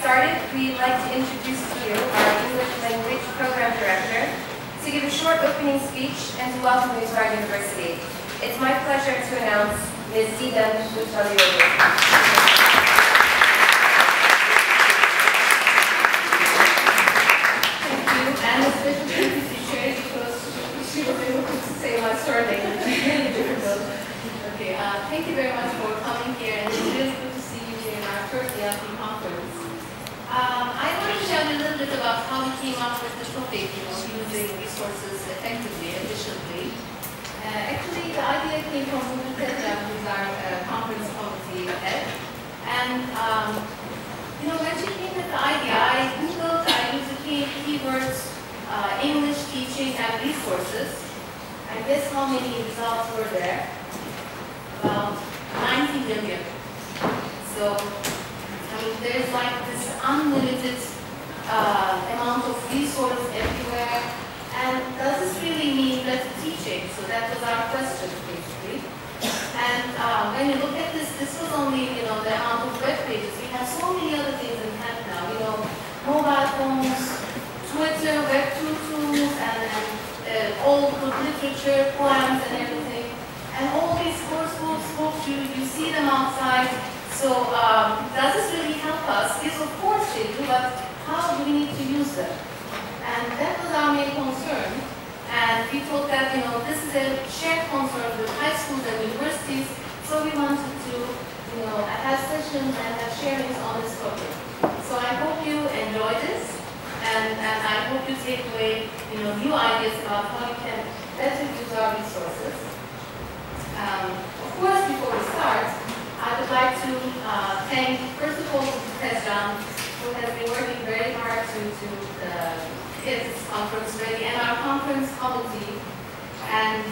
started, we'd like to introduce to you our English Language Program Director to give a short opening speech and to welcome you to our university. It's my pleasure to announce Ms. Didem Utalioğlu. Thank you, and a special thank you to Sherry because she was able to say my surname. It's really difficult. Okay, thank you very much for coming here, and it's really good to see you here in our first ELP conference. I want to tell you a little bit about how we came up with the topic, using resources effectively, efficiently. Actually, the idea came from Google Telegram, who is our conference committee head. And, when she came with the idea, I Googled, I used the keywords English teaching and resources. And guess how many results were there? About 90 million. So, there's like this unlimited amount of resources everywhere. And does this really mean better teaching? So that was our question, basically. And when you look at this, this was only, the amount of web pages. We have so many other things in hand now. Mobile phones, Twitter, Web2 tools, and all good literature, poems, and everything. And all these course books, you see them outside. So does this really help us? Yes, of course they do, but how do we need to use them? And that was our main concern. And we thought that, this is a shared concern with high schools and universities, so we wanted to, have sessions and have sharings on this topic. So I hope you enjoy this, and I hope you take away, new ideas about how you can better use our resources. Of course, before we start, I would like to thank, first of all, Tezcan, who has been working very hard to get this conference ready, and our conference committee, and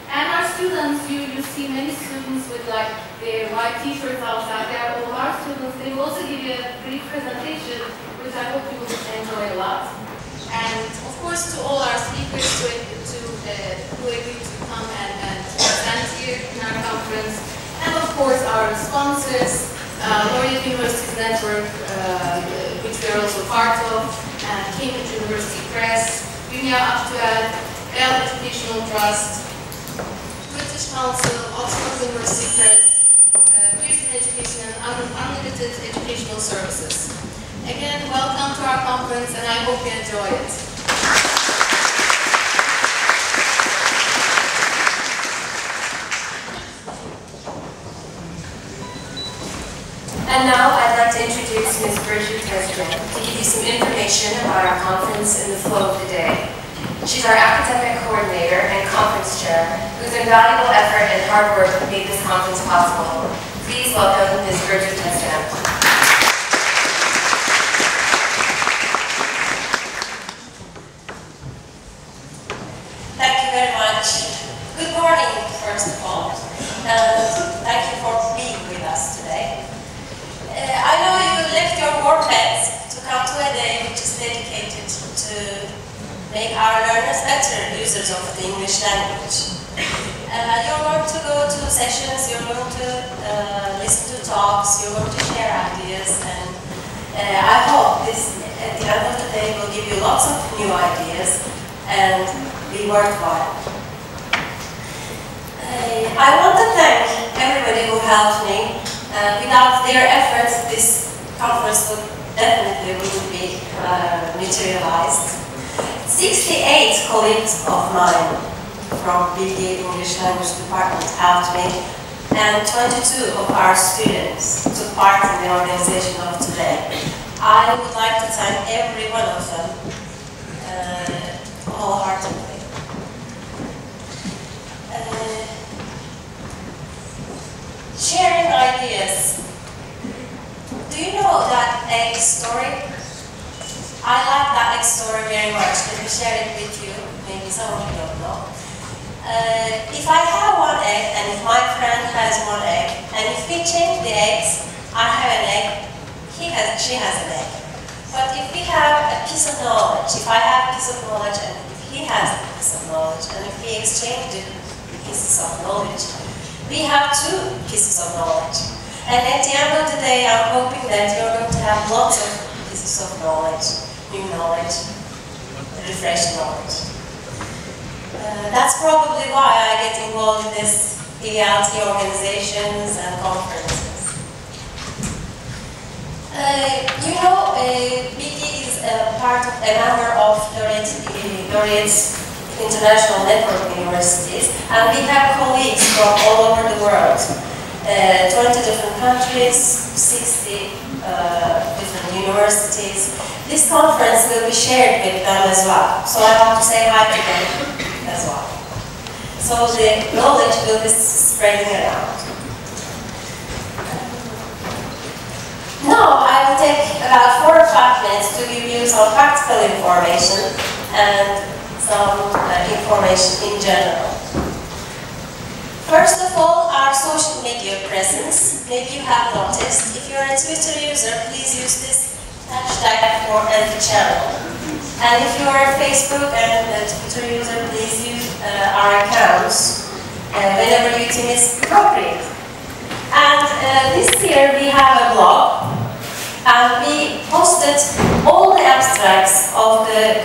our students. You see many students with their white t-shirts outside. They are all our students. They will also give you a brief presentation, which I hope you will enjoy a lot. And of course, to all our speakers who agreed to come and present here in our conference. And of course, our sponsors, Laureate University's network, which we are also part of, and Cambridge University Press, Dünya Aktüel, Bell Educational Trust, British Council, Oxford University Press, Pearson Education, and Unlimited Educational Services. Again, welcome to our conference, and I hope you enjoy it. And now I'd like to introduce Ms. Bridget Tezcan to give you some information about our conference and the flow of the day. She's our academic coordinator and conference chair, whose invaluable effort and hard work made this conference possible. Please welcome Ms. Bridget Tezcan. Thank you very much. Good morning, first of all, and thank you for being with us today. I know you left your work beds to come to a day which is dedicated to make our learners better users of the English language. You're going to go to sessions, you're going to listen to talks, you're going to share ideas, and I hope this, at the end of the day, will give you lots of new ideas and be worthwhile. I want to thank everybody who helped me. Without their efforts, this conference would definitely wouldn't be materialized. 68 colleagues of mine from BBA English Language Department helped me, and 22 of our students took part in the organization of today. I would like to thank every one of them wholeheartedly. Sharing ideas. Do you know that egg story? I like that egg story very much. Let me share it with you. Maybe some of you don't know. If I have one egg, and if my friend has one egg, and if we change the eggs, I have an egg, she has an egg. But if we have a piece of knowledge, if I have a piece of knowledge, and if he has a piece of knowledge, and if we exchange the pieces of knowledge, we have two pieces of knowledge. And at the end of the day, I'm hoping that you're going to have lots of pieces of knowledge, new knowledge, refreshed knowledge. That's probably why I get involved in this ELT organizations and conferences. You know, BD is a member of Laureates International Network of Universities, and we have colleagues from all over the world, 20 different countries, 60 different universities. This conference will be shared with them as well, so I want to say hi to them as well. So the knowledge will be spreading around. Now I will take about 4 or 5 minutes to give you some practical information and some information in general. First of all, our social media presence. Maybe you have noticed, if you're a Twitter user, please use this hashtag for every channel. And if you are a Facebook and a Twitter user, please use our accounts whenever you think it's appropriate. And this year we have a blog, and we posted all the abstracts of the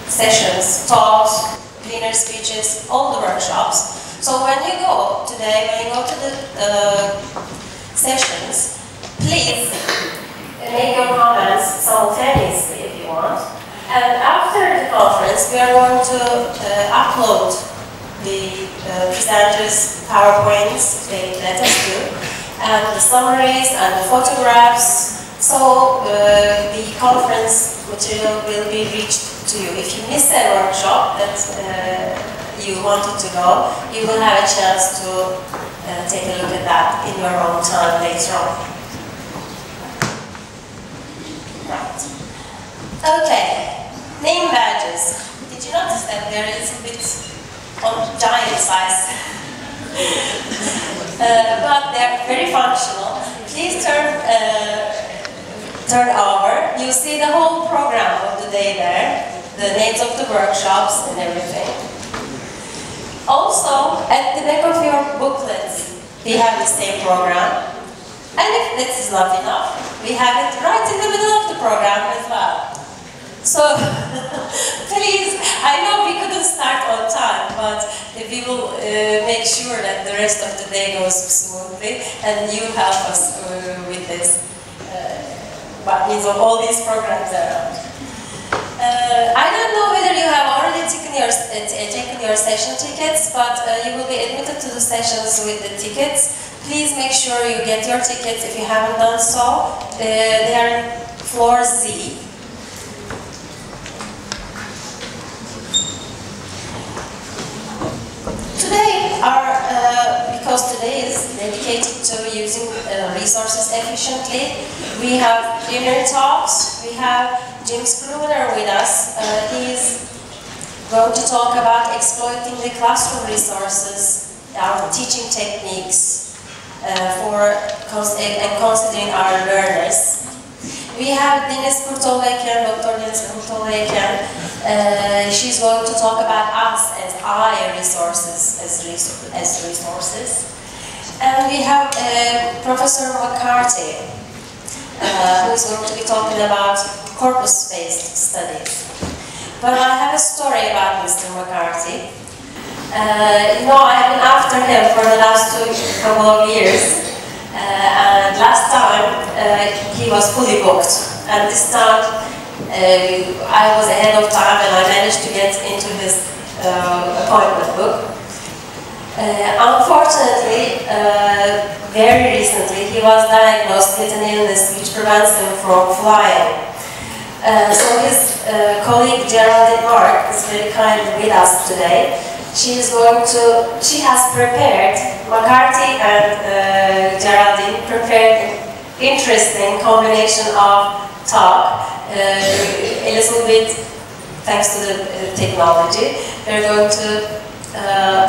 sessions, talks, plenary speeches, all the workshops. So when you go today, when you go to the sessions, please make your comments simultaneously if you want. And after the conference, we are going to upload the presenters' PowerPoints, they let us do, and the summaries and the photographs. So the conference material will be reached to you. If you miss a workshop that you wanted to go, you will have a chance to take a look at that in your own time later on. Right. Okay. Name badges. Did you notice that there is a bit on giant size? But they're very functional. Please turn over. You see the whole program of the day there, the names of the workshops and everything. Also, at the back of your booklets, we have the same program. And if this is not enough, we have it right in the middle of the program as well. So, please, I know we couldn't start on time, but we will make sure that the rest of the day goes smoothly, and you help us with this, what means of all these programs around. I don't know whether you have already taken your session tickets, but you will be admitted to the sessions with the tickets. Please make sure you get your tickets if you haven't done so. They are in floor Z. Today, because today is dedicated to using resources efficiently, we have plenary talks. We have Jim Spruner with us. He's going to talk about exploiting the classroom resources, our teaching techniques, and considering our learners. We have Dr. Deniz Kurtolayken. She's going to talk about us as resources, as resources. And we have Professor MacCarthy, who is going to be talking about corpus-based studies. But I have a story about Mr. MacCarthy. You know, I have been after him for the last couple of years. And last time he was fully booked, and this time I was ahead of time and I managed to get into his appointment book. Unfortunately, very recently he was diagnosed with an illness which prevents him from flying. So his colleague Geraldine Mark is very kindly with us today. She has prepared, MacCarthy and Geraldine prepared an interesting combination of talk, a little bit thanks to the technology. We're going to,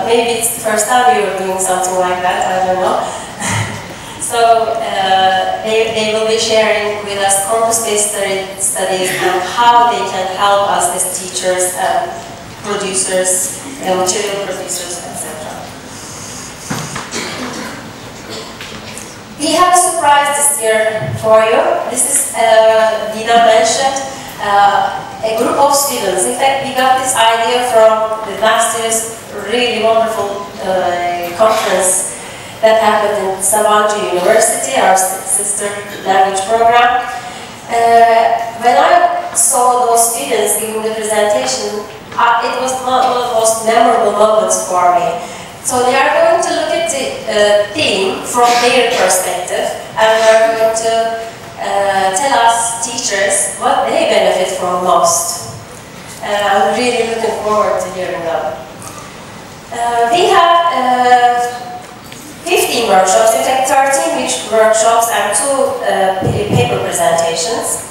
maybe it's the first time you are doing something like that, I don't know. So they will be sharing with us corpus-based studies and how they can help us as teachers and producers, material producers, etc. We have a surprise this year for you. This is, Dina mentioned, a group of students. In fact, we got this idea from the last year's really wonderful conference that happened in Sabancı University, our sister language program. When I saw those students giving the presentation, it was one of the most memorable moments for me. So they are going to look at the theme from their perspective, and they are going to tell us, teachers, what they benefit from most. I'm really looking forward to hearing them. We have 15 workshops, in fact 13 workshops and 2 paper presentations.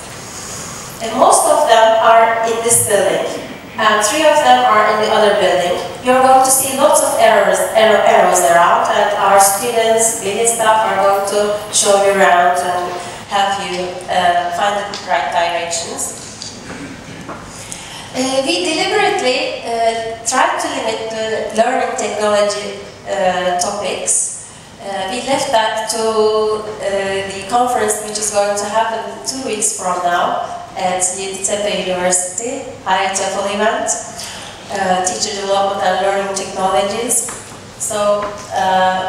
And most of them are in this building, and 3 of them are in the other building. You're going to see lots of arrows around, and our students, media staff, are going to show you around and help you find the right directions. We deliberately tried to limit the learning technology topics. We left that to the conference which is going to happen 2 weeks from now at Yeditepe University, IHFL event, Teacher Development and Learning Technologies. So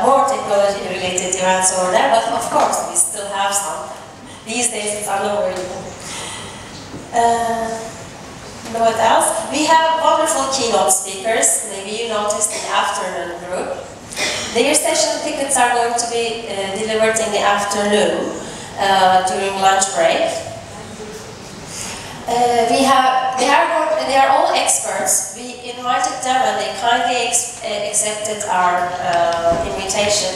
more technology related events over there, but of course we still have some. These days it's unavoidable. What else? We have wonderful keynote speakers. Maybe you noticed the afternoon group. Their session tickets are going to be delivered in the afternoon during lunch break. They are all experts. We invited them and they kindly accepted our invitation.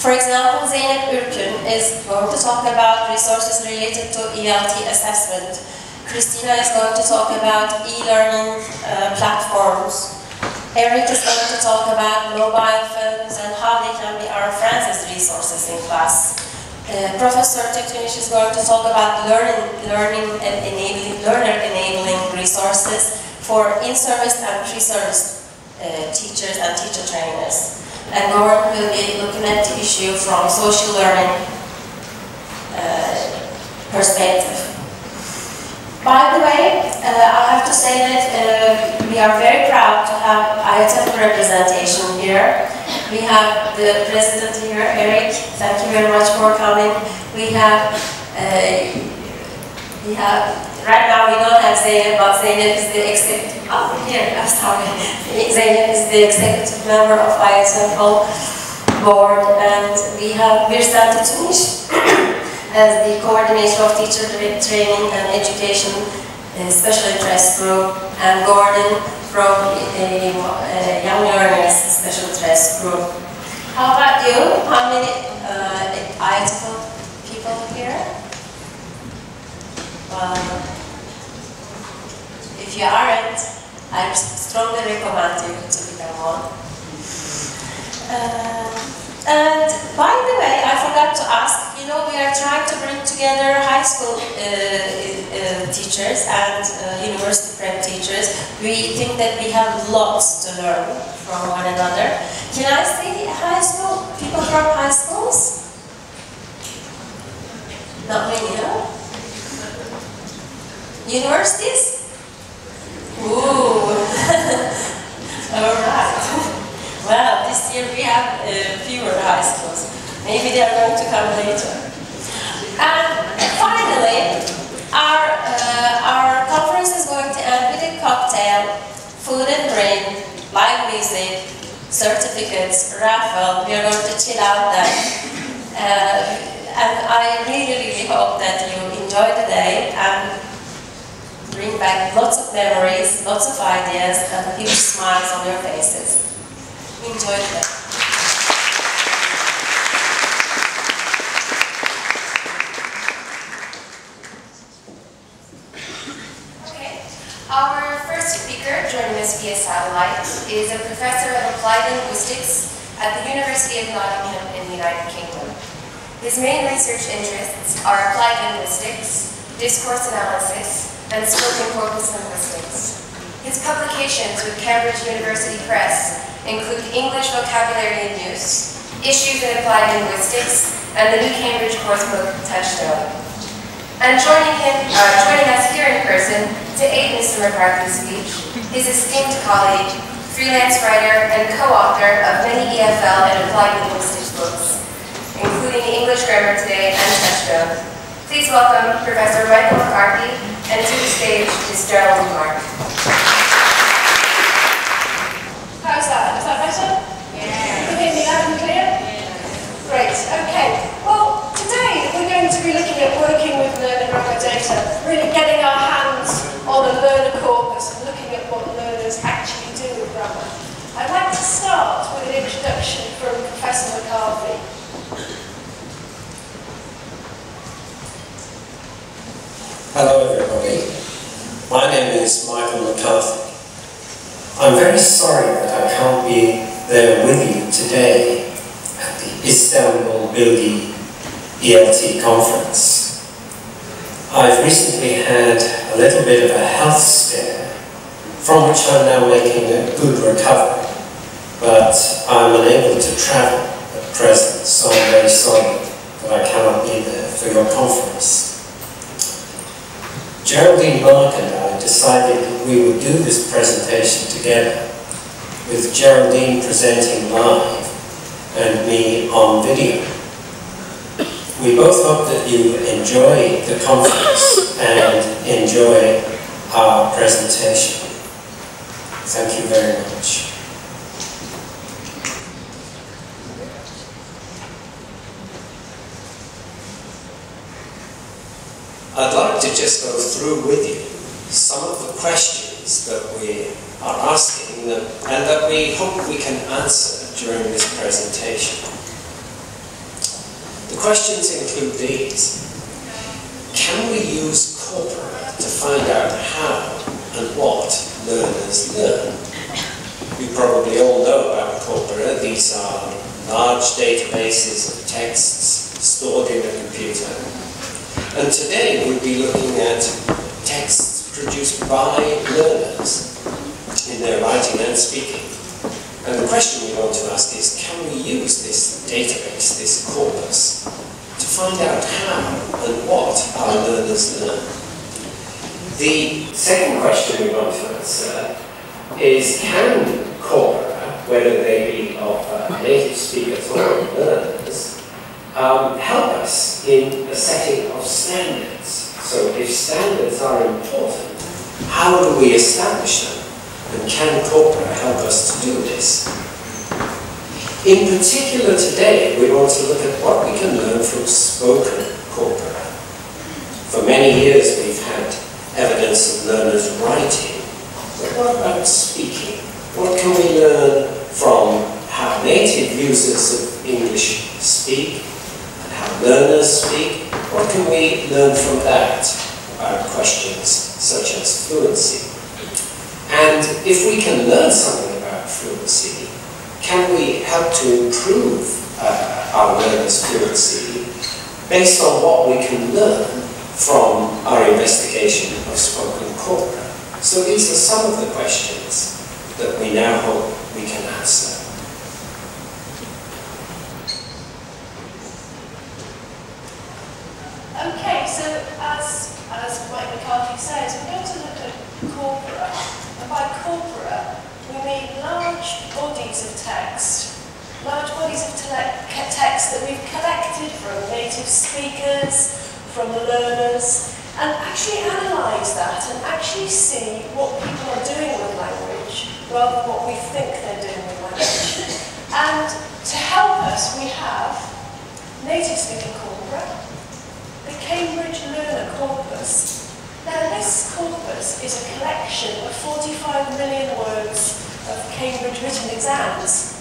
For example, Zeynep Ürkün is going to talk about resources related to ELT assessment. Christina is going to talk about e-learning platforms. Eric is going to talk about mobile phones and how they can be our friends as resources in class. Professor Tekuniş is going to talk about learner enabling resources for in-service and pre-service teachers and teacher trainers. And Gordon will be looking at the issue from social learning perspective. By the way, I have to say that we are very proud to have IHF representation here. We have the president here, Eric. Thank you very much for coming. We have right now we don't have Zeynep, but Zeynep is the executive. Oh, here, I'm sorry. Zeynep is the executive member of IHF board, and we have Mirsad Tekuniş as the coordinator of teacher training and education special interest group, and Gordon from Young Learners Special Interest Group. How about you? How many IHF people here? Well, if you aren't, I strongly recommend you to become one. And by the way, I forgot to ask, you know, we are trying to bring together high school teachers and university prep teachers. We think that we have lots to learn from one another. Can I see high school, people from high schools? Not many, huh? Universities? Ooh, all right. Well, this year we have fewer high schools. Maybe they are going to come later. And finally, our conference is going to end with a cocktail, food and drink, live music, certificates, raffle. We are going to chill out then. And I really hope that you enjoy the day and bring back lots of memories, lots of ideas, and huge smiles on your faces. Enjoy the day. Okay, our first speaker joining us via satellite is a professor of applied linguistics at the University of Nottingham in the United Kingdom. His main research interests are applied linguistics, discourse analysis, and spoken corpus linguistics. His publications with Cambridge University Press include English Vocabulary and Use, Issues in Applied Linguistics, and the new Cambridge coursebook, Touchstone. And joining us here in person to aid Mr. MacCarthy's speech, his esteemed colleague, freelance writer, and co-author of many EFL and applied linguistics books, including English Grammar Today and Touchstone. Please welcome Professor Michael MacCarthy, and to the stage is Geraldine Mark. How's that? Is that better? Yeah. You hear me loud and clear? Yeah. Great. Okay. Well, today we're going to be looking at working with learner grammar data, really getting our hands on a learner corpus and looking at what learners actually do with grammar. I'd like to start with an introduction from Professor MacCarthy. Hello everybody, my name is Michael MacCarthy. I'm very sorry that I can't be there with you today at the Istanbul Bilgi ELT conference. I've recently had a little bit of a health scare, from which I'm now making a good recovery, but I'm unable to travel at present, so I'm very sorry that I cannot be there for your conference. Geraldine Mark and I decided that we would do this presentation together, with Geraldine presenting live and me on video. We both hope that you enjoy the conference and enjoy our presentation. Thank you very much. I'd like to just go through with you some of the questions that we are asking and that we hope we can answer during this presentation. The questions include these. Can we use corpora to find out how and what learners learn? You probably all know about corpora. These are large databases of texts stored in a computer. And today we'll be looking at texts produced by learners in their writing and speaking. And the question we want to ask is, can we use this database, this corpus, to find out how and what our learners learn? The second question we want to answer is, can corpora, whether they be of native speakers or learners, help us in the setting of standards? So if standards are important, how do we establish them? And can corpora help us to do this? In particular today, we want to look at what we can learn from spoken corpora. For many years we've had evidence of learners writing, but what about speaking? What can we learn from how native users of English speak? Learners speak? What can we learn from that about questions such as fluency? And if we can learn something about fluency, can we help to improve our learners' fluency based on what we can learn from our investigation of spoken corpora? So these are some of the questions that we now hope we can answer. Okay, so as Mike MacCarthy says, we're going to look at corpora. And by corpora, we mean large bodies of text. Large bodies of text that we've collected from native speakers, from learners, and actually analyse that and actually see what people are doing with language rather than what we think they're doing with language. And to help us, we have native speaking corpora, the Cambridge Learner Corpus. Now this corpus is a collection of 45 million words of Cambridge written exams.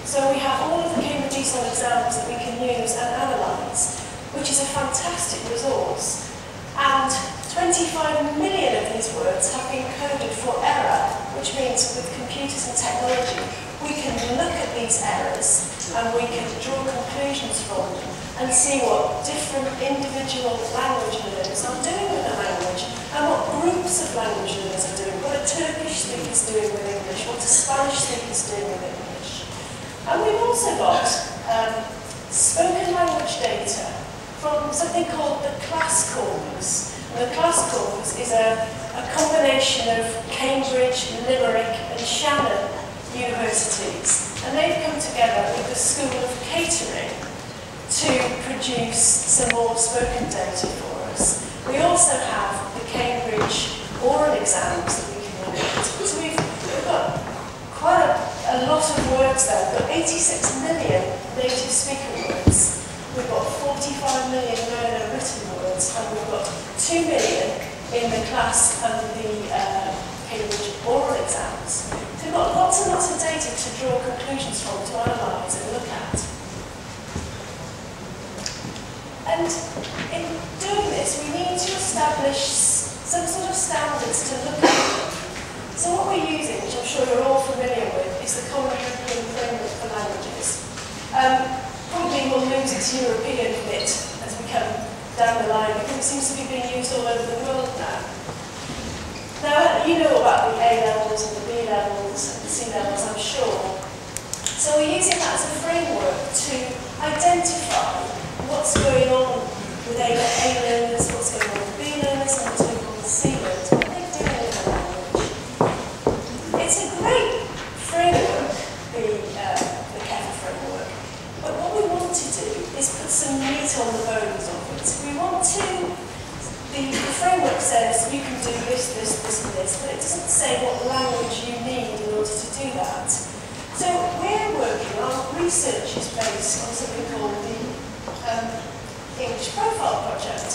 So we have all of the Cambridge ESOL exams that we can use and analyse, which is a fantastic resource. And 25 million of these words have been coded for error, which means with computers and technology, we can look at these errors and we can draw conclusions from them and see what different individual language learners are doing with the language and what groups of language learners are doing, what a Turkish speaker is doing with English, what a Spanish speaker is doing with English. And we've also got spoken language data from something called the class corpus. And the class corpus is a combination of Cambridge, Limerick and Shannon universities. And they've come together with the School of Catering to produce some more spoken data for us. We also have the Cambridge oral exams that we can look at. So we've got quite a lot of words there. We've got 86 million native speaker words. We've got 45 million learner written words, and we've got 2 million in the class and the Cambridge oral exams. So we've got lots and lots of data to draw conclusions from, to analyse and look at. And in doing this, we need to establish some sort of standards to look at. So what we're using, which I'm sure you're all familiar with, is the Common European Framework for Languages. Probably we'll lose its European bit as we come down the line, because it seems to be being used all over the world now. Now, you know about the A levels and the B levels and the C levels, I'm sure. So we're using that as a framework to identify what's going on with A learners, what's going on with B learners, and what's going on with C learners, what they're doing with their language. It's a great framework, the CEFA framework, but what we want to do is put some meat on the bones of it. We want to, the framework says you can do this, this, this, and this, but it doesn't say what language you need in order to do that. So we're working, our research is based on something called the English Profile Project.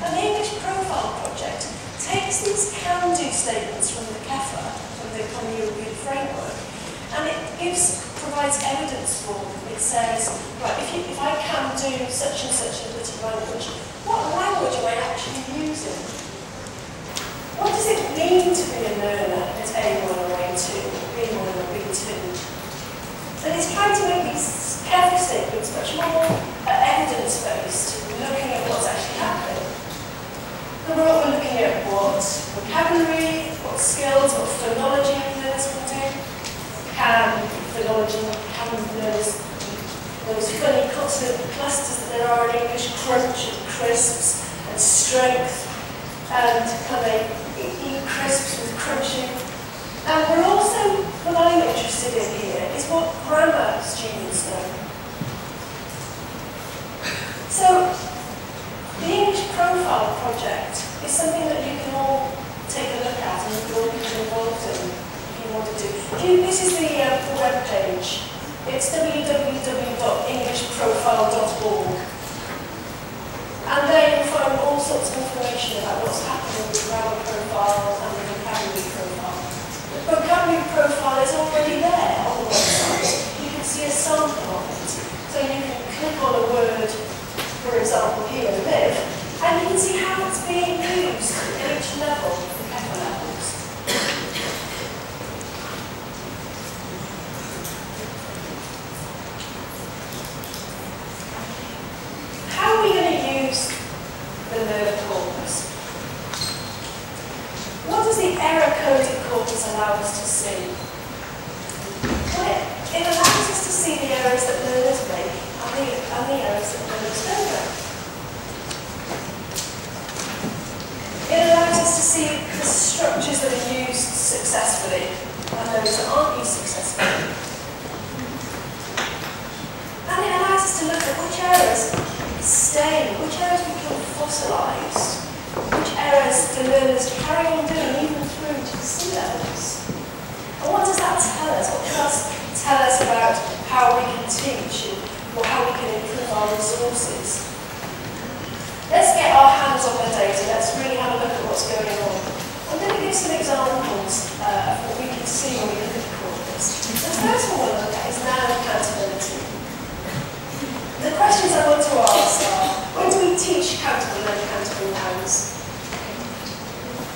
And the English Profile Project takes these can-do statements from the CEFA, from the Common European Framework, and it provides evidence for them. It says, right, if I can do such and such a written language, what language am I actually using? What does it mean to be a learner at A1 or A2, B1 or B2? And it's trying to make these CEFA statements much more evidence-based, looking at what's actually happening. And we're looking at what vocabulary, what skills, what phonology learners can do. Can learners, those funny consonant clusters that there are in English, crunch and crisps and strength, and can they eat crisps with crunching? And we're also, what I'm interested in here is what grammar students know. So, the English Profile Project is something that you can all take a look at and you can all become involved in if you want to do. This is the web page. It's www.englishprofile.org. And there you'll find all sorts of information about what's happening with the grammar profile and the vocabulary profile. The vocabulary profile is already there on the website. You can see a sample of it. So you can click on a word, for example here, live, and you can see how it's being used at each level, the CEFA levels. How are we going to use the learner corpus? What does the error-coded corpus allow us to see? Well, it allows us to see the errors that learners make and the errors that learners don't make. It allows us to see the structures that are used successfully and those that aren't used successfully. And it allows us to look at which errors stay, which errors become fossilised, which errors do learners carry on doing even through to the C levels. And what does that tell us? What does that tell us about how we can teach or how we can improve our resources? Let's get our hands on the data. Let's really have a look at what's going on. I'm going to give some examples of what we can see when we look at the corpus. The first one we'll look at is noun accountability. The questions I want to ask are, when do we teach countable and uncountable nouns?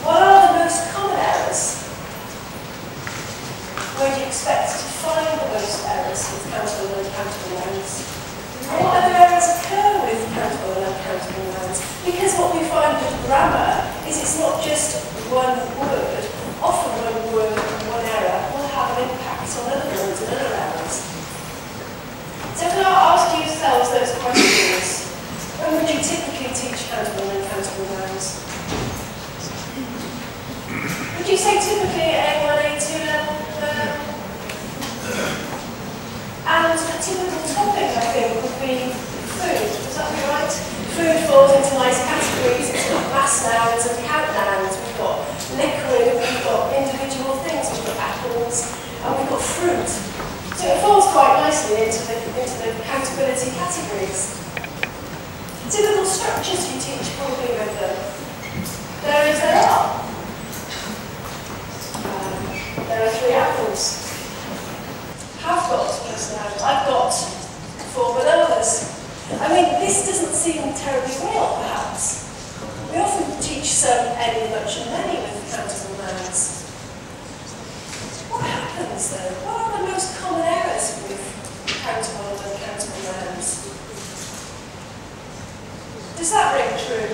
What are the most common errors? Where do you expect to find the most errors with countable and uncountable nouns? And what other errors occur with countable and uncountable nouns? Because what we find with grammar is it's not just one word. Often one word and one error will have an impact on other words and other errors. So can I ask yourselves those apples, and we've got fruit. So it falls quite nicely into the accountability categories. Typical structures you teach probably with them. There are. There are 3 apples. Have got personality. I've got 4 bananas. I mean, this doesn't seem terribly real, perhaps. We often teach some, any, much, and many with countable nouns. What happens though? What are the most common errors with countable and uncountable nouns? Does that ring true?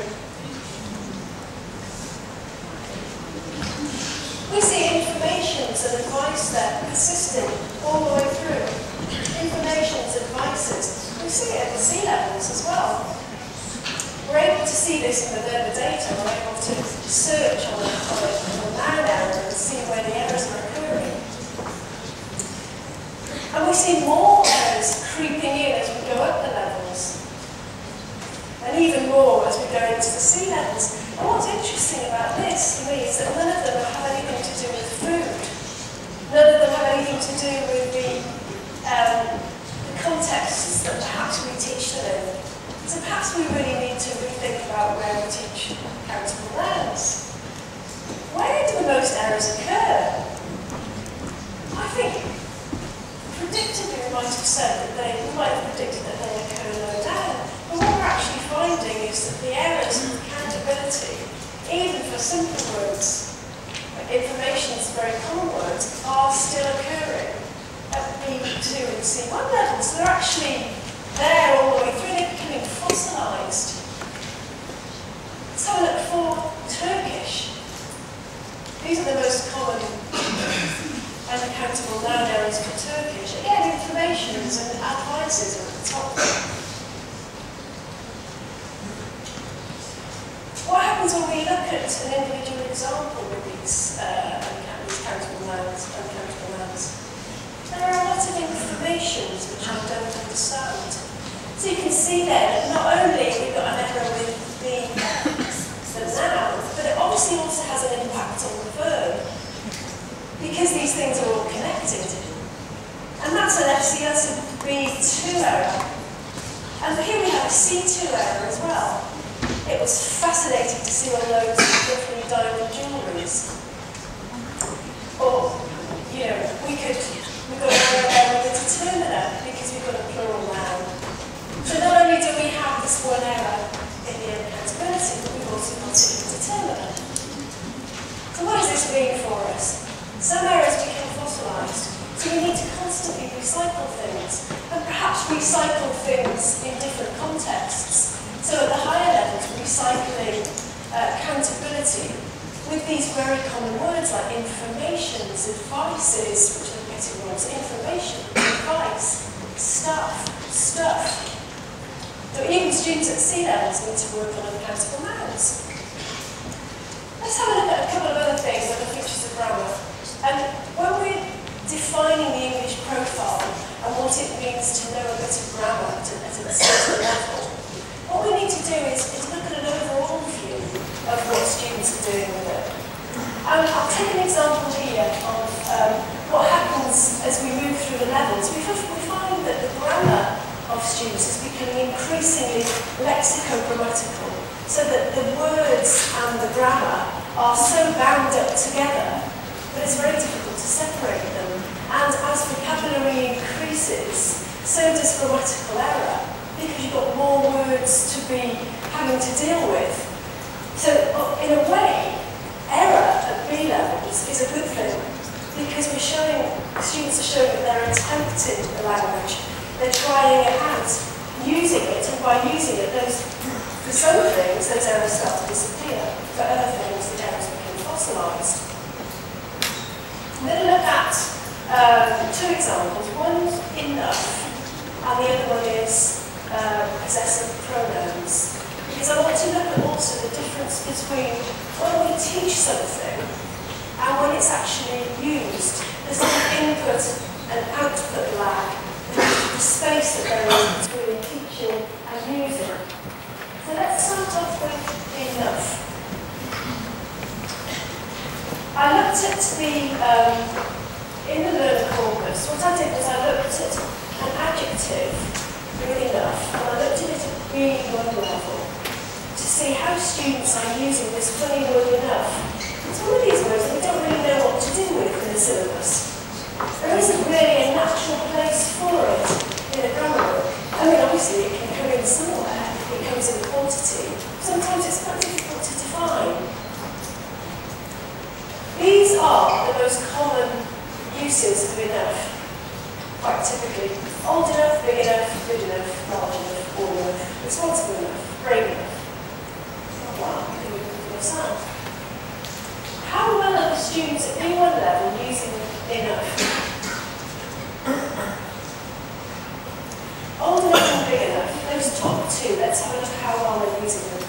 We see informations and advice there persisting all the way through. Informations, advices. We see it at the sea levels as well. We're able to see this in the Verba data. We're able to search on a noun error and see where the errors are occurring. And we see more errors creeping in as we go up the levels. And even more as we go into the sea levels. And what's interesting about this, to me, is that none of them have anything to do with food. None of them have anything to do with the contexts that perhaps we teach them in. So perhaps we really need to rethink about where we teach countable nouns. Where do the most errors occur? I think, predictably, we might have said that we might have predicted that they occur low down. But what we're actually finding is that the errors of accountability, even for simple words, like information is very common words, are still occurring at B2 and C1 levels. They're actually there all the way through, they're becoming fossilised. Let's have a look for Turkish. These are the most common unaccountable noun errors for Turkish. Again, informations and advices are at the top. What happens when we look at an individual example with these uncountable nouns? There are a lot of informations which I don't understand. So you can see there that not only we've got an error with the noun, but it obviously also has an impact on the verb, because these things are all connected. And that's an B2 error. And here we have a C2 error as well. It was fascinating to see all those different diamond jewelleries. Or, we've got an error there with the determiner, because we've got a plural noun. So not only do we have this one error in the unaccountability, but we've also got it in the determiner. So what does this mean for us? Some errors become fossilised, so we need to constantly recycle things, and perhaps recycle things in different contexts. So at the higher levels, recycling accountability with these very common words like informations, advices, which are getting wrong, so information, advice, stuff. So even students at C levels need to work on uncountable nouns. Let's have a look at a couple of other things, other features of grammar. And when we're defining the English profile and what it means to know a bit of grammar at a certain level, what we need to do is look at an overall view of what students are doing with it. And I'll take an example here of what happens as we move through the levels. We find that the grammar of students is becoming increasingly lexico-grammatical, so that the words and the grammar are so bound up together that it's very difficult to separate them. And as vocabulary increases, so does grammatical error, because you've got more words to be having to deal with. So in a way, error at B levels is a good thing, because students are showing that they're attempting the language, they're trying it out, using it, and by using it, for some things, those errors start to disappear. For other things, the errors become fossilised. I'm going to look at 2 examples. One's enough, and the other one is possessive pronouns. Because I want to look at also the difference between when we teach something and when it's actually used. There's like an input and output lag, the space that there is between teaching and using. So let's start off with enough. I looked at the adjective with enough, and I looked at it at really one level to see how students are using this funny word enough. It's one of these words that we don't really know what to do with in the syllabus. There isn't really a natural place for it in a grammar book. I mean, obviously it can come in somewhere, it comes in quantity. Sometimes it's quite difficult to define. These are the most common uses of enough, quite typically. Old enough, big enough, good enough, large enough, all enough, responsible enough, brave enough. Oh wow, I can even sound. How well are the students at B1 level using enough? Old enough and big enough, those top two, let's have a look at how well they're using them.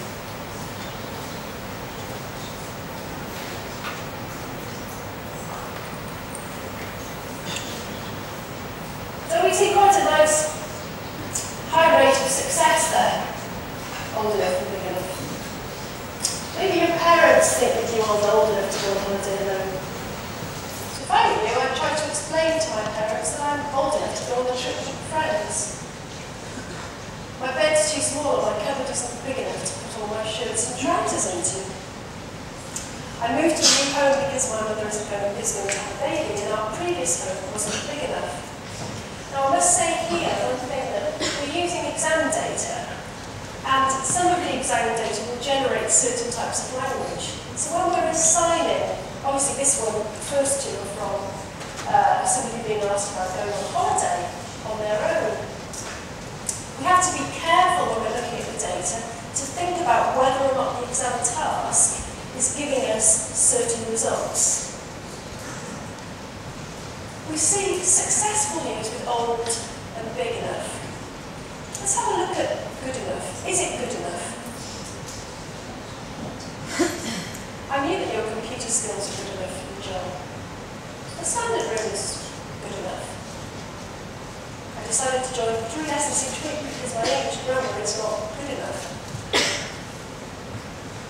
So we see quite a nice high rate of success there. Old enough and big enough. Maybe your parents think that you aren't old enough to go on holiday alone. So if I were you, I'd try to explain to my parents that I'm old enough to go on a trip with friends. My bed's too small and my cupboard isn't big enough to put all my shirts and trousers into. I moved to a new home because my mother is going to have a baby and our previous home wasn't big enough. Now I must say here one thing that we're using exam data, and some of the exam data will generate certain types of language. So when we're assigning, obviously this one, the first two are from somebody being asked about going on holiday on their own. We have to be careful when we're looking at the data to think about whether or not the exam task is giving us certain results. We see successful use with old and big enough. Let's have a look at good enough. Is it good enough? I knew that your computer skills were good enough for the job. The standard room is good enough. I decided to join 3 lessons each week because my English grammar is not good enough.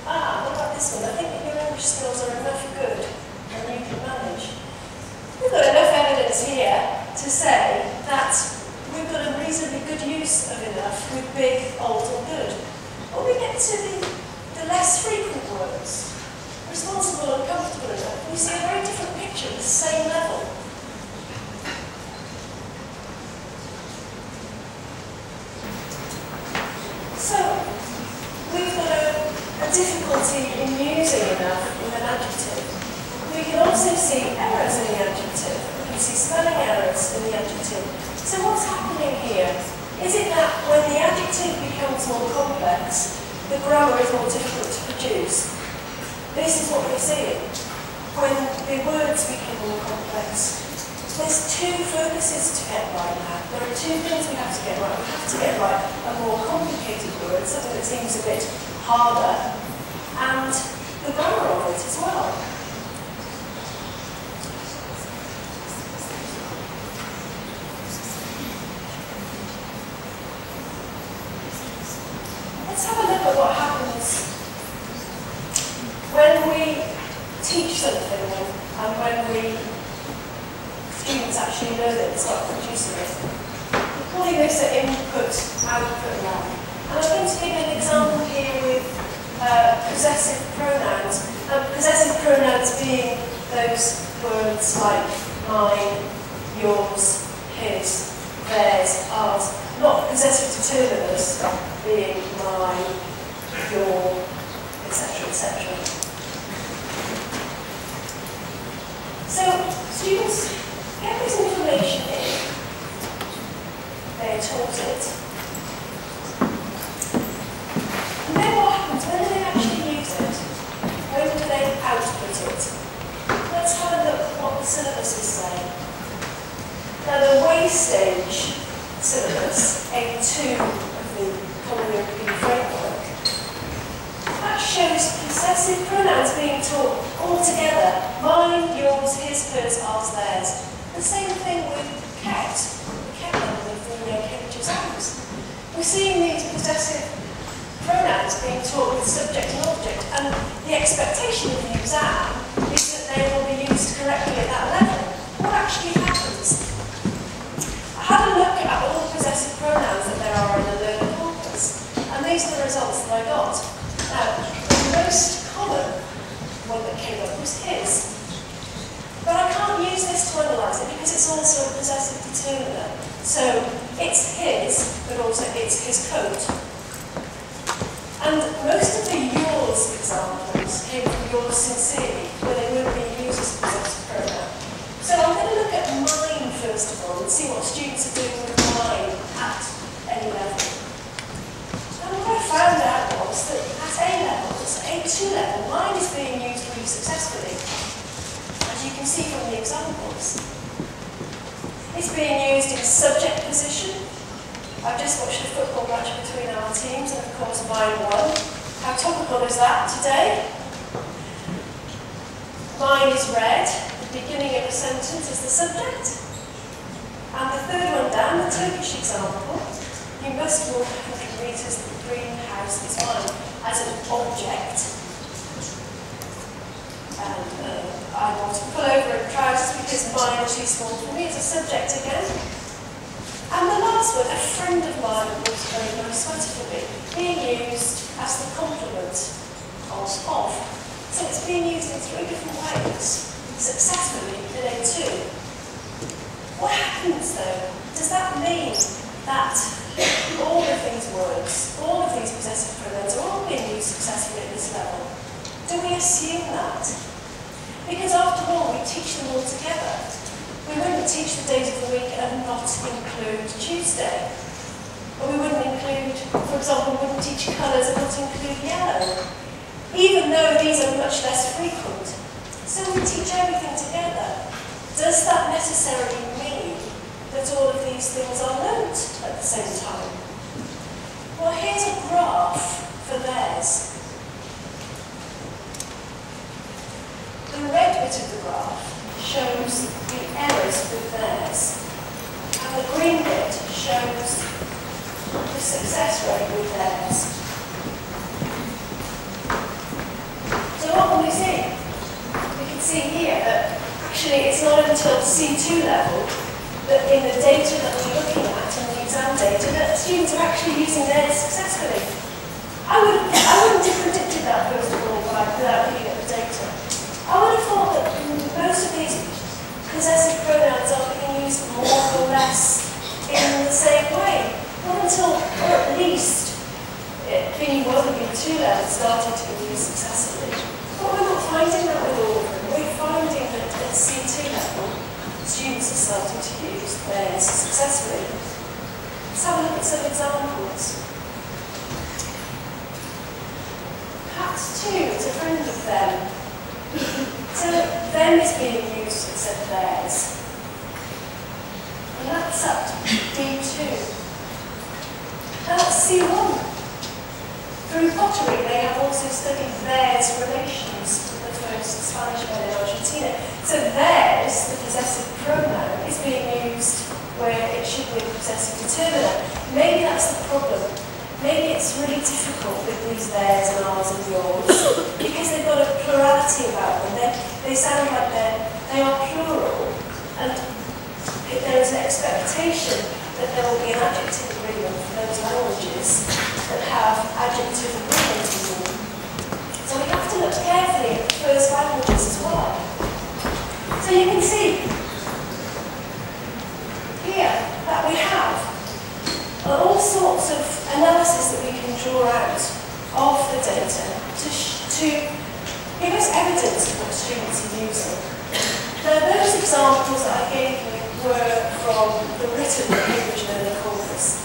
What about this one? I think that your English skills are enough good and you can manage. We've got enough evidence here to say that we've got a reasonably good use of enough with big, old and good. When we get to the less frequent words, responsible and comfortable enough, we see a very different picture at the same level. So, we've got a difficulty in using enough with an adjective. We can also see errors in the adjective. We can see spelling errors in the adjective. So what's happening here? Is it that when the adjective becomes more complex, the grammar is more difficult to produce? This is what we're seeing. When the words become more complex, there's 2 focuses to get right now. There are 2 things we have to get right. We have to get right a more complicated word, something that seems a bit harder, and the grammar of it as well. Let's have a look at what happens when we teach something and when students actually learn it and start producing it. We're calling this an input, output lab. And I'm going to give an example here with possessive pronouns. Possessive pronouns being those words like mine, yours, his, theirs, ours. Not possessive determiners being mine, your, etc., etc. So, students get this information in. They are taught it. And then what happens? When do they actually use it? When do they output it? Let's have a look at what the syllabus is saying. Now, the way stage syllabus, A2 of the Common European Framework, that shows possessive pronouns being taught all together. Mine, yours, his, hers, ours, theirs. The same thing with cat, the cat member of the Cambridge exams. We're seeing these possessive pronouns being taught with subject and object, and the expectation of the exam is that they will be used correctly at that level. What actually happens? I had a look at all the possessive It's being used in subject position. I've just watched a football match between our teams, and of course mine won. How topical is that today? Mine is red. The beginning of a sentence is the subject. And the third one down, the Turkish example, you must walk 100 metres, the green house is mine, as an object. And I want to pull over in trousers because mine is too small for me, it's a subject again. And the last one, a friend of mine bought a very nice sweater for me, being used as the complement of. So it's being used in 3 different ways, successfully in A2. What happens though? Does that mean that all of these words, all of these possessive pronouns are all being used successfully at this level? Do we assume that? Because after all, we teach them all together. We wouldn't teach the days of the week and not include Tuesday. Or we wouldn't include, for example, we wouldn't teach colours and not include yellow. Even though these are much less frequent. So we teach everything together. Does that necessarily mean that all of these things are learnt at the same time? Well, here's a graph for theirs. The red bit of the graph shows the errors with theirs, and the green bit shows the success rate with theirs. So what can we see? We can see here that actually it's not until C2 level that in the data that we're looking at, in the exam data, that students are actually using theirs successfully. I wouldn't have predicted that first of all without looking at the data. I would have thought that most of these possessive pronouns are being used more or less in the same way. Not until, or at least, B1 and B2 levels started to be used successfully. But we're not finding that with all of them. We're finding that at C2 level, students are starting to use theirs successfully. Let's have a look at some examples. Perhaps 2 is a friend of them. So them is being used instead of theirs. And that's at D2. And that's C1. Through pottery, they have also studied theirs relations with the first Spanish men in Argentina. So theirs, the possessive pronoun, is being used where it should be a possessive determiner. Maybe that's the problem. Maybe it's really difficult with these theirs and ours and yours because they've got a plurality about them. They sound like they are plural, and there is an expectation that there will be an adjective agreement for those languages that have adjective agreement in them. So we have to look carefully at the first languages as well. So you can see here that we have all sorts of analysis that we can draw out of the data to give us evidence of what students are using. Now those examples that I gave you were from the written language learning corpus.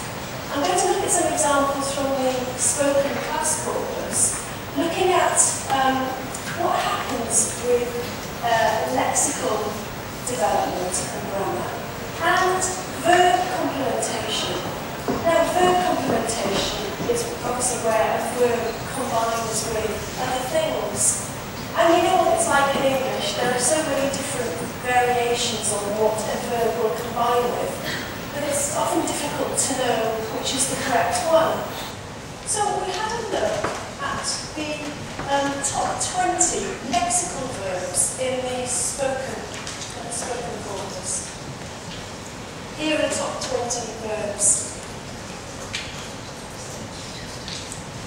I'm going to look at some examples from the spoken class corpus, looking at what happens with lexical development and grammar, and verb complementation. Now, verb complementation is obviously where a verb combines with other things. And you know what it's like in English, there are so many different variations on what a verb will combine with, that it's often difficult to know which is the correct one. So we had a look at the top 20 lexical verbs in the spoken corpus. Here are the top 20 verbs.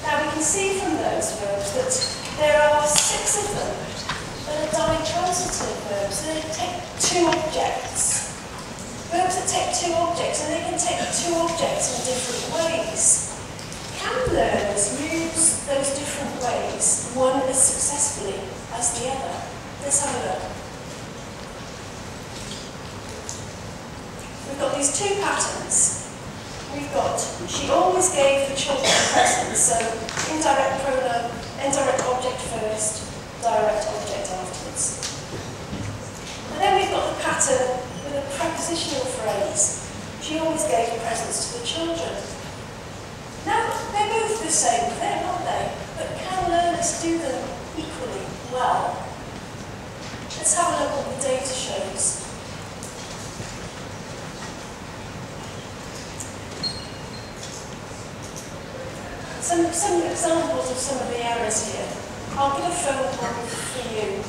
Now we can see from those verbs that there are 6 of them that are ditransitive verbs. They take 2 objects. Verbs that take 2 objects, and they can take 2 objects in different ways. Can learners use those different ways, one as successfully as the other? Let's have a look. We've got these 2 patterns. We've got, she always gave the children presents, so indirect pronoun, indirect object first, direct object afterwards. And then we've got the pattern with a prepositional phrase. the same with them, aren't they? But can learners do them equally well? Let's have a look at what the data shows. Some examples of some of the errors here. I'll give a phone call for you.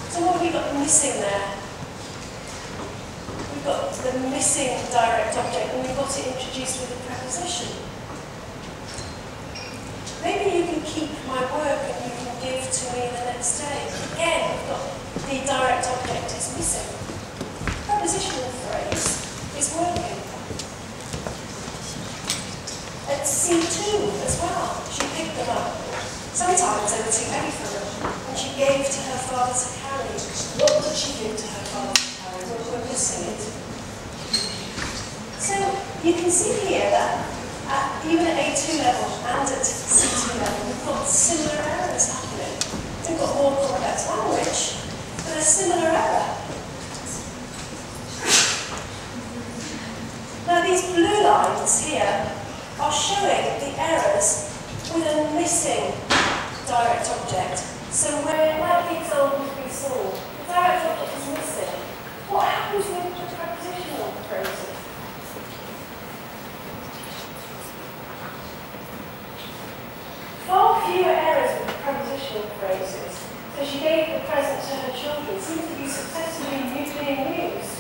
So what have we got missing there? We've got the missing direct object and we've got it introduced with a preposition. Maybe you can keep my work and you can give to me the next day. Again, we've got the direct object is missing. Prepositional phrase is working. At C2 as well, she picked them up. Sometimes they were too heavy for her, and she gave to her father to carry. What did she give to her father to carry? We're missing it. So you can see here that even at A2 level and at C2 level, we've got similar errors happening. We've got more complex language, but a similar error. Now these blue lines here are showing the errors with a missing direct object. So where, like the examples we saw, the direct object is missing. What happens with the prepositional phrases? Far fewer errors with the prepositional phrases. So she gave the present to her children. Seems to be successfully being used.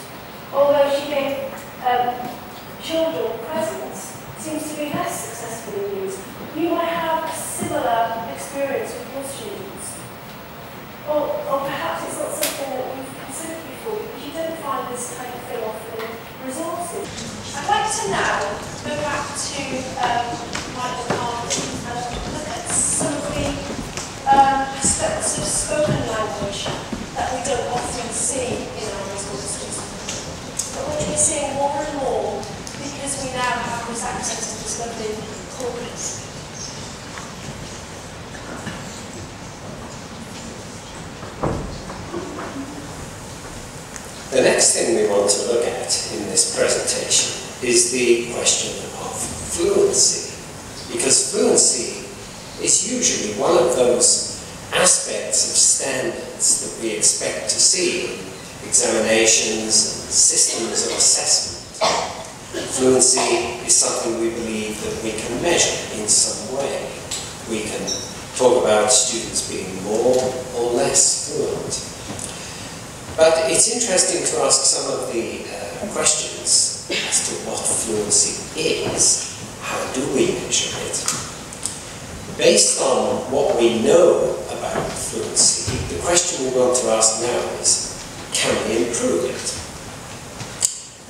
Although she gave children presents, seems to be less successfully used. You might have a similar experience with your students. Or perhaps it's not something that you've considered before because you don't find this kind of thing often in resources. I'd like to now go back to MacCarthy and look at some of the aspects of spoken language that we don't often see in our resources. But which we're seeing more and more because we now have this access to this lovely corpus. The next thing we want to look at in this presentation is the question of fluency, because fluency is usually one of those aspects of standards that we expect to see in examinations and systems of assessment. Fluency is something we believe that we can measure in some way. We can talk about students being more or less fluent. But it's interesting to ask some of the questions as to what fluency is. How do we measure it? Based on what we know about fluency, the question we want to ask now is, can we improve it?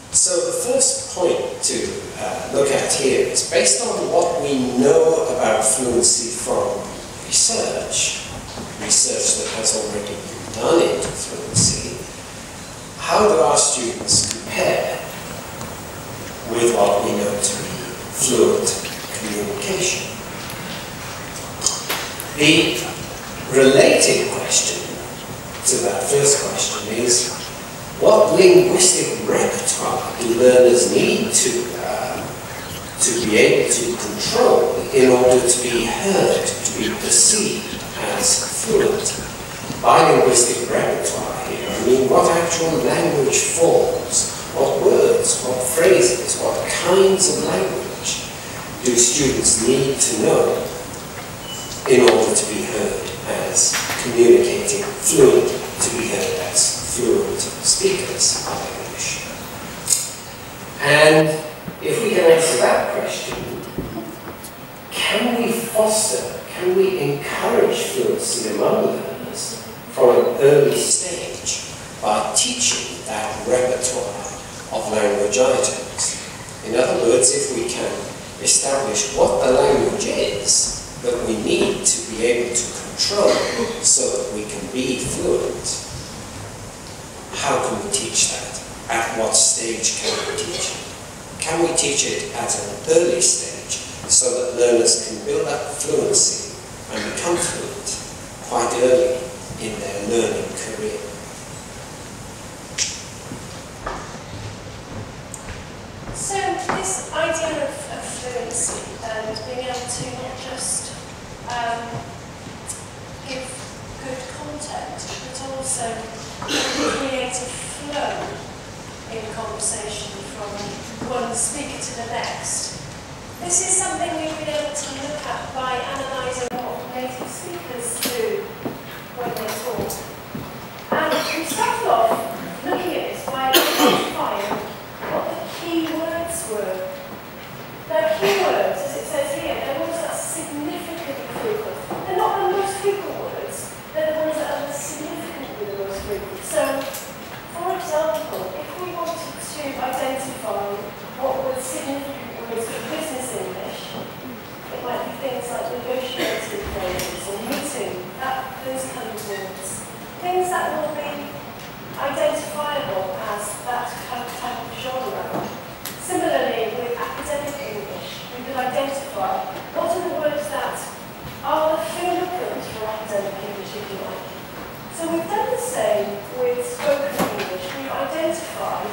So the first point to look at here is based on what we know about fluency from research that has already been done into fluency. How do our students compare with what we know to be fluent communication? The related question to that first question is, what linguistic repertoire do learners need to be able to control in order to be heard, to be perceived as fluent? By linguistic repertoire here, I mean what actual language forms, what words, what phrases, what kinds of language do students need to know in order to be heard as communicating fluently, to be heard as fluent speakers of English. And if we can answer that question, can we foster, can we encourage fluency among learners from an early stage by teaching that repertoire of language items? In other words, if we can establish what the language is that we need to be able to control so that we can be fluent, how can we teach that? At what stage can we teach it? Can we teach it at an early stage so that learners can build up fluency and become fluent quite early in their learning career? So this idea of fluency fluency and being able to not just give good content, but also create a flow in conversation from one speaker to the next. This is something we've been able to look at by analysing what native speakers do when they talk. And we started off looking at this by identifying what the key words were. Now, key words, as it says here, they're ones that are significantly frequent. They're not the most frequent words, they're the ones that are significantly the most frequent. So, for example, if we wanted to identify what were significant words for business English, it might be things like negotiating phrases or meeting, those kind of words. Things that will be identifiable as that kind of type of genre. Similarly, with academic English, we could identify what are the words that are the fingerprints for academic English, if you like. So we've done the same with spoken English. We've identified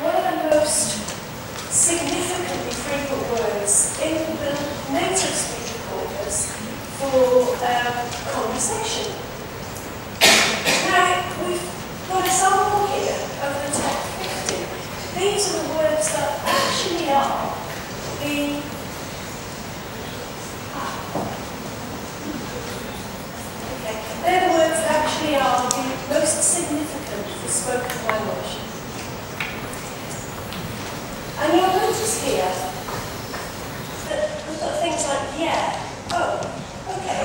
what are the most significantly frequent words in the native speaker corpus for conversation. Now, we've got a sample here of the top 50. These are the words that actually are the they're the words that actually are the most significant for spoken language. And you'll notice here that we've got things like yeah, oh, okay,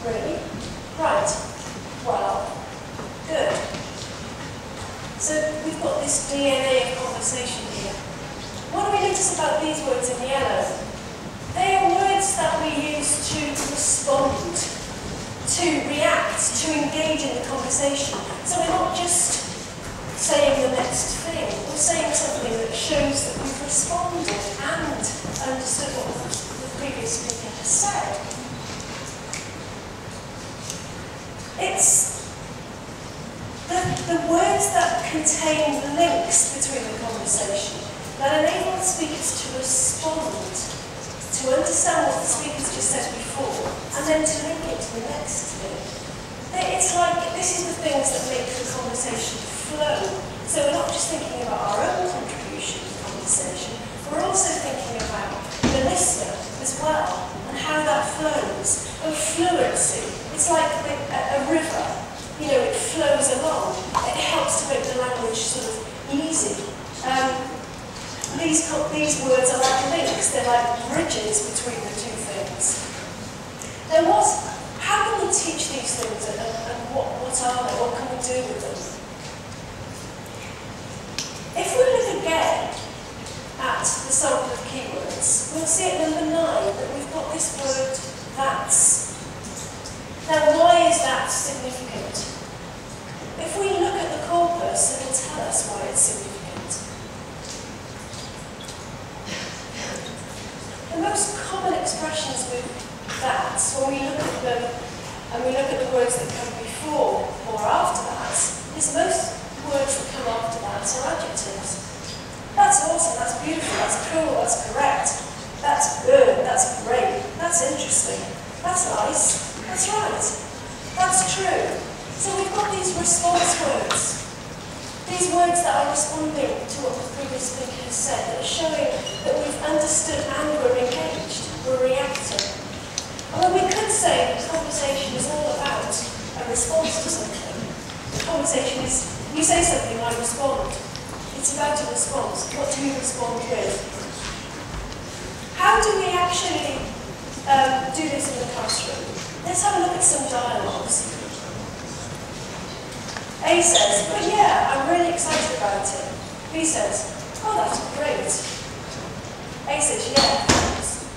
really, right, well, good. So we've got this DNA of conversation here. What do we notice about these words in yellow? They are words that we use to respond, to react, to engage in the conversation. So we're not just saying the next thing, we're saying something that shows that we've responded and understood what the previous speaker has said. It's the words that contain links between the conversation that enable the speakers to respond, to understand what the speakers just said before, and then to link it to the next thing. It's like, this is the things that make the conversation flow. So we're not just thinking about our own contribution to the conversation, we're also thinking about the listener as well, and how that flows. And fluency, it's like a river. You know, it flows along. It helps to make the language sort of easy. These words are like links. They're like bridges between the two things. How can we teach these things, and what are they? What can we do with them? If we look again at the sample of keywords, we'll see at number 9 that we've got this word that's. Now, why is that significant? If we look at the corpus, it will tell us why it's significant. The most common expressions with that, when we look at them, and we look at the words that come before or after that, is most words that come after that are adjectives. That's awesome, that's beautiful, that's cool, that's correct, that's good, that's great, that's interesting, that's nice. That's right. That's true. So we've got these response words. These words that are responding to what the previous speaker has said, that are showing that we've understood and we're engaged, we're reacting. I mean, we could say that conversation is all about a response to something. Conversation is, you say something, I respond. It's about a response. What do you respond with? How do we actually do this in the classroom? Let's have a look at some dialogues. A says, but yeah, I'm really excited about it. B says, oh, that's great. A says, yeah, thanks.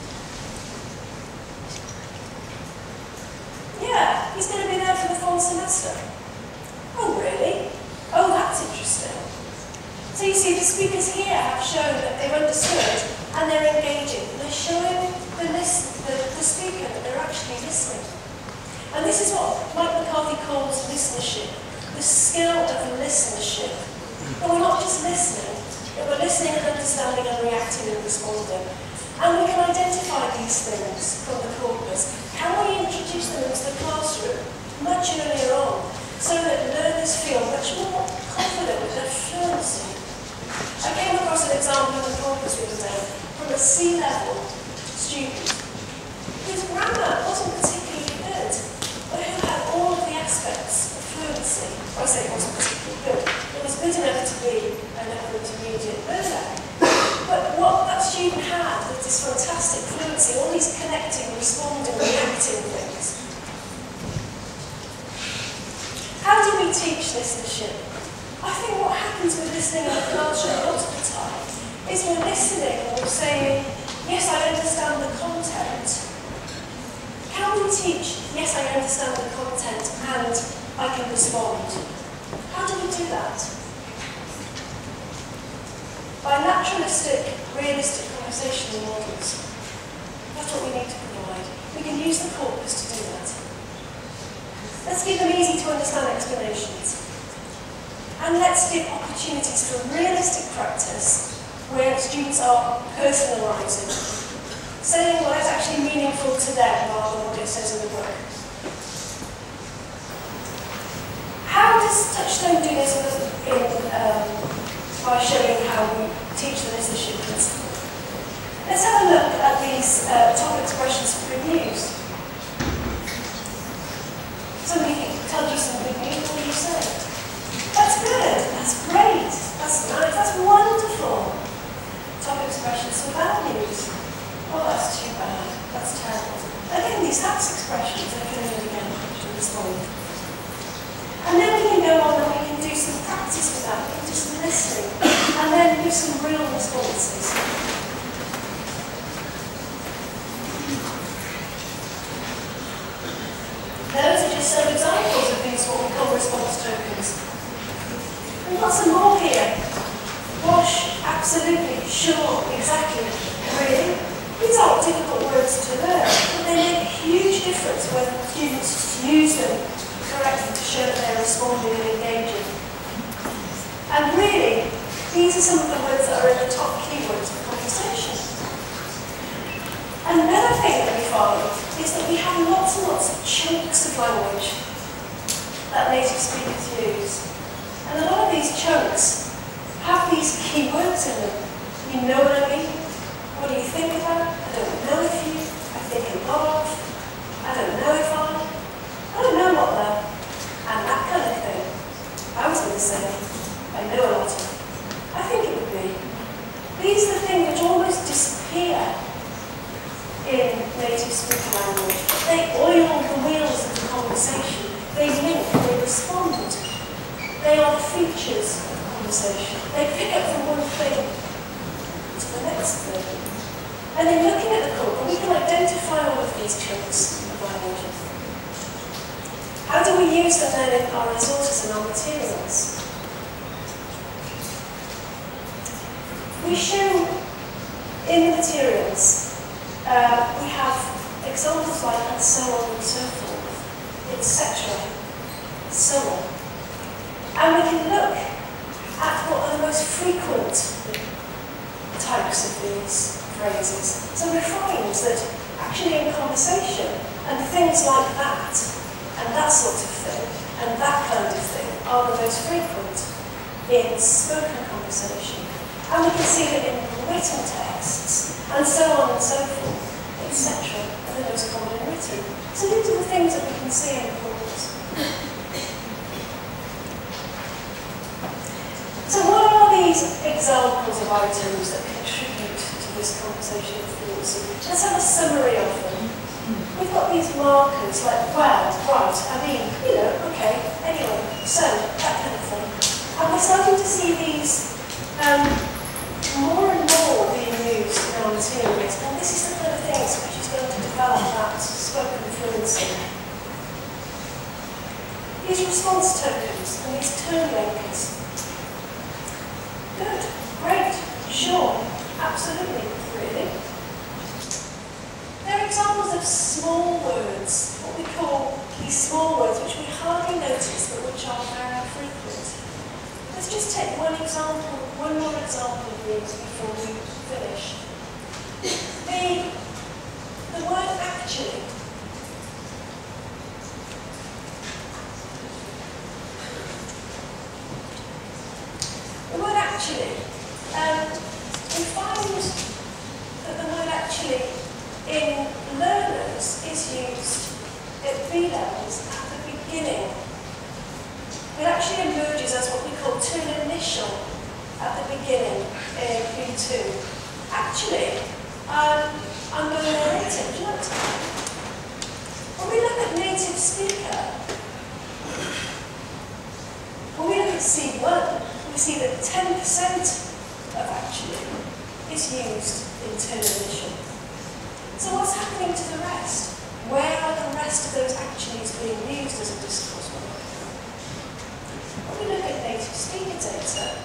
Yeah, he's going to be there for the fall semester. Oh, really? Oh, that's interesting. So you see, the speakers here have shown that they've understood and they're engaging. They're showing the speaker that they're actually listening. And this is what MacCarthy calls listenership, the skill of listenership. But we're not just listening, but we're listening and understanding and reacting and responding. And we can identify these things from the corpus. Can we introduce them into the classroom much earlier on, so that learners feel much more confident with their fluency? I came across an example in the corpus the other day from a C-level student whose grammar wasn't particularly good, but who had all of the aspects of fluency. I say it wasn't particularly good. It was good enough to be an upper intermediate learner. But what that student had was this fantastic fluency, all these connecting, responding, reacting things. How do we teach listenership? I think what happens with listening in the classroom a lot of the time is we're listening and we're saying, yes, I understand the content. Can we teach, yes, I understand the content and I can respond? How do we do that? By naturalistic, realistic conversational models. That's what we need to provide. We can use the corpus to do that. Let's give them easy to understand explanations. And let's give opportunities for realistic practice where students are personalising, saying what is actually meaningful to them rather than what it says in the book. How does Touchstone do this by showing how we teach the listenership principle? Let's have a look at these top expressions for good news. Somebody tells you some good news, what do you say? That's good, that's great, that's nice, that's wonderful. Top expressions for bad news. Oh, that's too bad, that's terrible. Again, these tax expressions again and again to respond. And then we can go on and we can do some practice with that, we can do some listening, and then give some real responses. Those are just some examples of these what we call response tokens. We've got some more here. Wash, absolutely, sure, exactly, really. These aren't difficult words to learn, but they make a huge difference when students use them correctly to show that they're responding and engaging. And really, these are some of the words that are in the top keywords of conversation. Another thing that we find is that we have lots and lots of chunks of language that native speakers use. And a lot of these chunks have these key words in them. You know what I mean? What do you think about? I don't know if you, I think a lot of, I don't know if I don't know what the, and that kind of thing. I was going to say, I know a lot of. I think it would be. These are the things which almost disappear in native speaker language. They oil the wheels of the conversation. They link, they respond. They are the features of conversation. They pick up from one thing to the next thing. And in looking at the corpus, we can identify all of these chunks of language. How do we use them then in our resources and our materials? We show in the materials, we have examples like and so on and so forth, etc., so on. And we can look at what are the most frequent types of these phrases. So refrains that actually in conversation, and things like that sort of thing, and that kind of thing, are the most frequent in spoken conversation. And we can see that in written texts, and so on and so forth, etc., are the most common in written. So these are the things that we can see in the corpus. So what are these examples of items that contribute to this conversation of fluency? Let's have a summary of them. We've got these markers like, well, right, I mean, you know, okay, anyway, so, that kind of thing. And we're starting to see these more and more being used in our materials. And this is the kind of things which is going to develop that spoken fluency. These response tokens and these term linkers. Good, great, sure, absolutely, really. They're examples of small words, what we call these small words, which we hardly notice, but which are very frequent. Let's just take one more example of these before we finish. the word actually. The word actually, we find that the word actually in learners is used at B levels at the beginning. It actually emerges as what we call term initial at the beginning in B2. Actually, I'm going to native. Would you like to? When we look at native speaker, when we look at C1, we see that 10% of actually is used in term initial. So what's happening to the rest? Where are the rest of those actuallys being used as a discourse mark? When we look at native speaker data,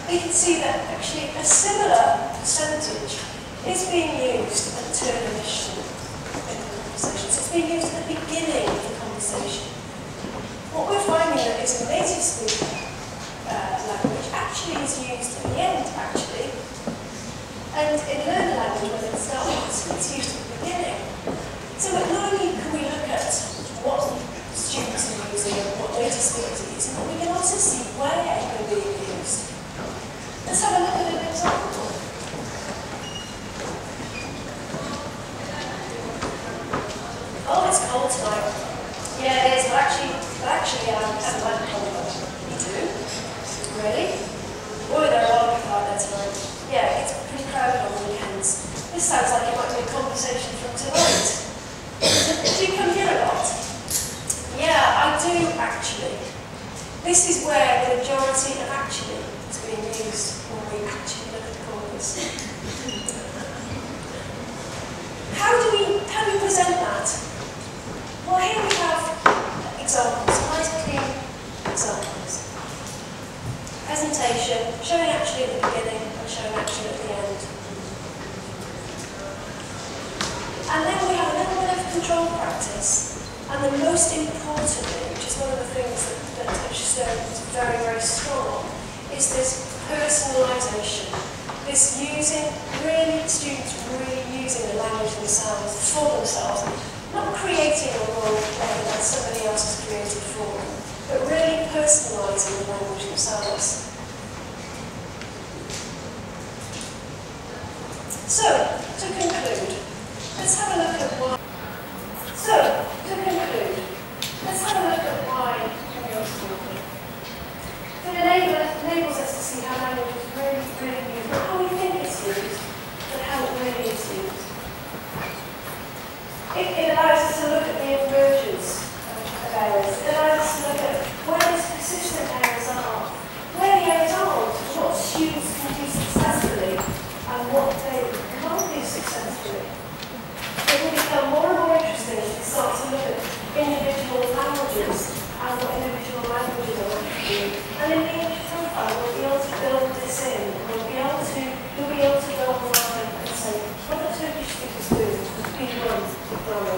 we can see that actually a similar percentage is being used at term initial in the conversation. So it's being used at the beginning of the conversation. What we're finding that is a native speaker language actually is used at the end, actually. And in learner language, when it starts, it's used at the beginning. So not only can we look at what students are using and what native speakers are using, but we can also see where they're being used. Let's have a look at an example. Oh, it's cold tonight. Yeah, it is, but actually, I haven't like cold. You do? Really? Boy, there are a lot of people out there tonight. Yeah, it's pretty crowded on weekends. This sounds like it might be a conversation from tonight. Do you come here a lot? Yeah, I do actually. This is where the majority of actually is being used when we actually look at the corpus. How do we present that? Well, here we have examples, nice clean examples. Presentation, showing actually at the beginning and showing actually at the end. And then we have a little bit of control practice. And the most importantly, which is one of the things that Touchstone is very, very strong on, is this personalisation. This students really using the language themselves, for themselves. Not creating a role play that somebody else has created for them, but really personalising the language themselves. So, to conclude, let's have a look at why. It enables us to see how language is really used, not how we think it's used, but how it really is used. It allows us to look at the emergence of errors. It allows us to look at where these persistent errors are, where the errors aren't, what students can do successfully, and what they can't do successfully. It will become more and more interesting as we start to look at individual languages and what individual languages are doing. And in the English profile, we'll be able to build this in. You'll be able to go online and say, what do Turkish speakers do? B1, diploma.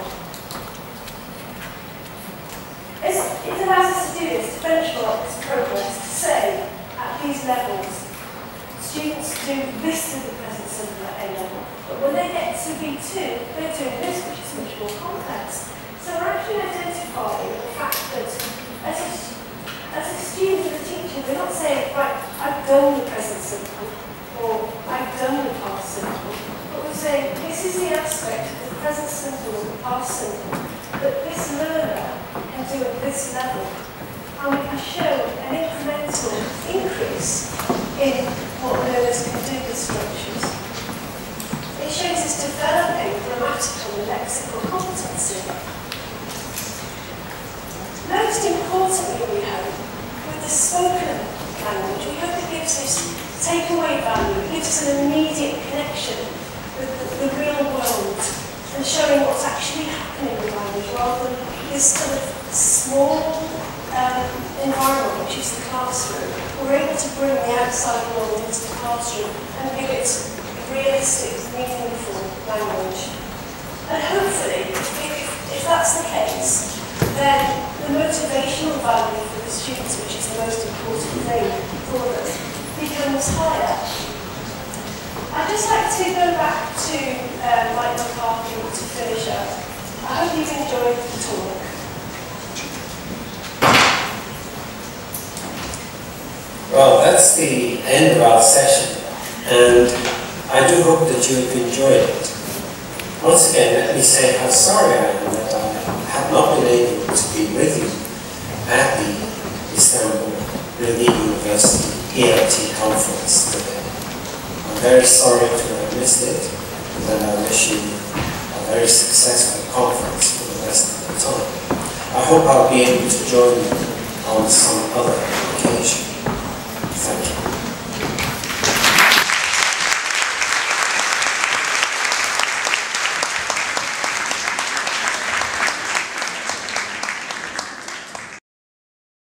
It allows us to do this, to benchmark this progress, to say, at these levels, students do this to the present simple at A level. But when they get to B2, they're doing this, which is much more complex. So we're actually identifying the fact that as a student and a teacher, we're not saying, right, I've done the present simple, or I've done the past simple, but we're saying, this is the aspect of the present simple and the past simple that this learner can do at this level. And we can show an incremental increase in what learners can do with structures. It shows us developing grammatical and lexical competency. Most importantly, we hope, with the spoken language, we hope it gives us takeaway value, it gives us an immediate connection with the real world and showing what's actually happening with language rather than this sort of small environment, which is the classroom. We're able to bring the outside world into the classroom and give it realistic, meaningful language. And hopefully, if that's the case, then the motivational value for the students, which is the most important thing for them, becomes higher. I I'd just like to go back to Mike MacCarthy to finish up. I hope you've enjoyed the talk. Well, that's the end of our session, and I do hope that you've enjoyed it. Once again, let me say how sorry I am that I have not been able to be with you at the Istanbul Bilgi University ELT conference today. I'm very sorry to have missed it, and I wish you a very successful conference for the rest of the time. I hope I'll be able to join you on some other